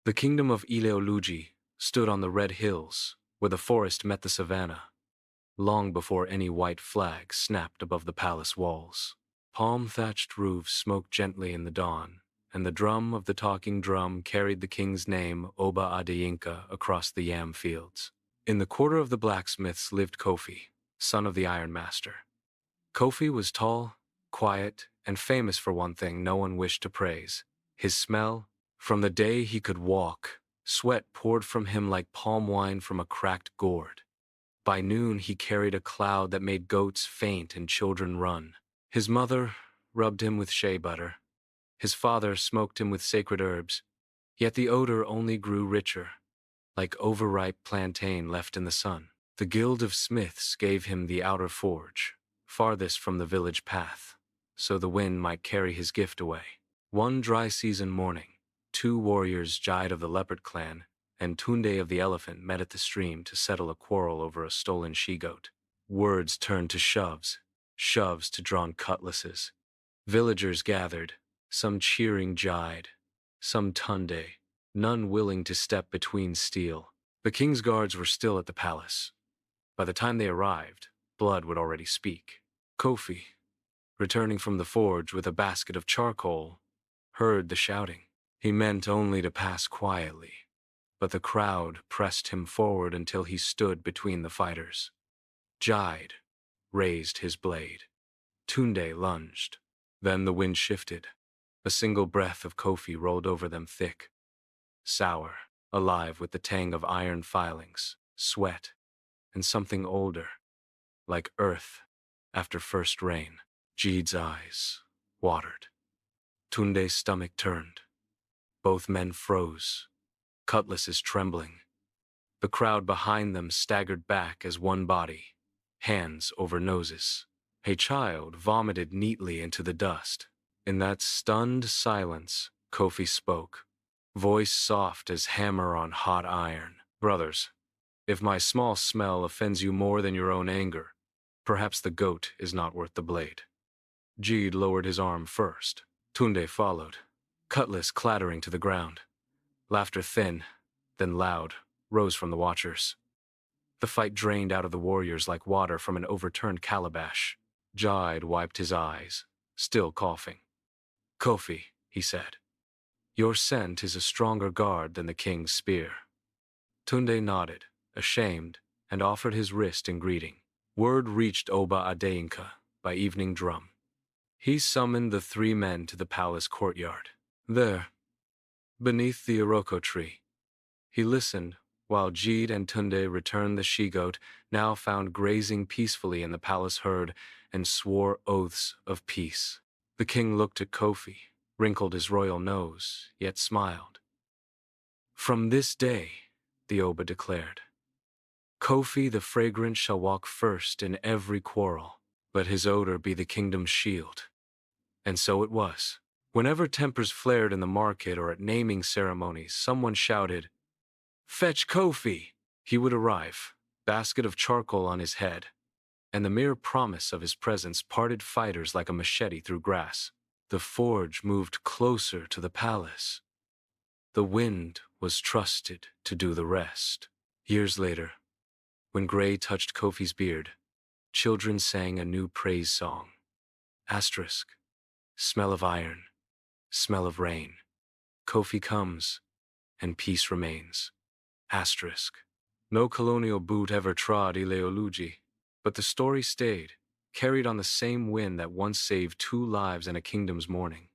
The kingdom of Ileolugi stood on the red hills, where the forest met the savannah, long before any white flag snapped above the palace walls. Palm-thatched roofs smoked gently in the dawn, and the drum of the talking drum carried the king's name, Oba Adeyinka, across the yam fields. In the quarter of the blacksmiths lived Kofi, son of the Iron Master. Kofi was tall, quiet, and famous for one thing no one wished to praise: his smell. From the day he could walk, sweat poured from him like palm wine from a cracked gourd. By noon he carried a cloud that made goats faint and children run. His mother rubbed him with shea butter. His father smoked him with sacred herbs, yet the odor only grew richer, like overripe plantain left in the sun. The guild of smiths gave him the outer forge, farthest from the village path, so the wind might carry his gift away. One dry season morning, two warriors, Jide of the leopard clan and Tunde of the elephant, met at the stream to settle a quarrel over a stolen she-goat. Words turned to shoves, shoves to drawn cutlasses. Villagers gathered, some cheering Jide, some Tunde, none willing to step between steel. The king's guards were still at the palace. By the time they arrived, blood would already speak. Kofi, returning from the forge with a basket of charcoal, heard the shouting. He meant only to pass quietly, but the crowd pressed him forward until he stood between the fighters. Jide raised his blade. Tunde lunged. Then the wind shifted. A single breath of Kofi rolled over them, thick, sour, alive with the tang of iron filings, sweat, and something older, like earth after first rain. Jide's eyes watered. Tunde's stomach turned. Both men froze, cutlasses trembling. The crowd behind them staggered back as one body, hands over noses. A child vomited neatly into the dust. In that stunned silence, Kofi spoke, voice soft as hammer on hot iron. Brothers, if my small smell offends you more than your own anger, perhaps the goat is not worth the blade. Jide lowered his arm first. Tunde followed, cutlass clattering to the ground. Laughter thin, then loud, rose from the watchers. The fight drained out of the warriors like water from an overturned calabash. Jide wiped his eyes, still coughing. Kofi, he said, your scent is a stronger guard than the king's spear. Tunde nodded, ashamed, and offered his wrist in greeting. Word reached Oba Adeyinka by evening drum. He summoned the three men to the palace courtyard. There, beneath the Iroko tree, he listened while Jide and Tunde returned the she-goat, now found grazing peacefully in the palace herd, and swore oaths of peace. The king looked at Kofi, wrinkled his royal nose, yet smiled. From this day, the Oba declared, Kofi the fragrant shall walk first in every quarrel, let his odor be the kingdom's shield. And so it was. Whenever tempers flared in the market or at naming ceremonies, someone shouted, Fetch Kofi! He would arrive, basket of charcoal on his head, and the mere promise of his presence parted fighters like a machete through grass. The forge moved closer to the palace. The wind was trusted to do the rest. Years later, when gray touched Kofi's beard, children sang a new praise song. Asterisk. Smell of iron, smell of rain. Kofi comes, and peace remains. Asterisk. No colonial boot ever trod Ileolugi, but the story stayed, carried on the same wind that once saved 2 lives in a kingdom's morning.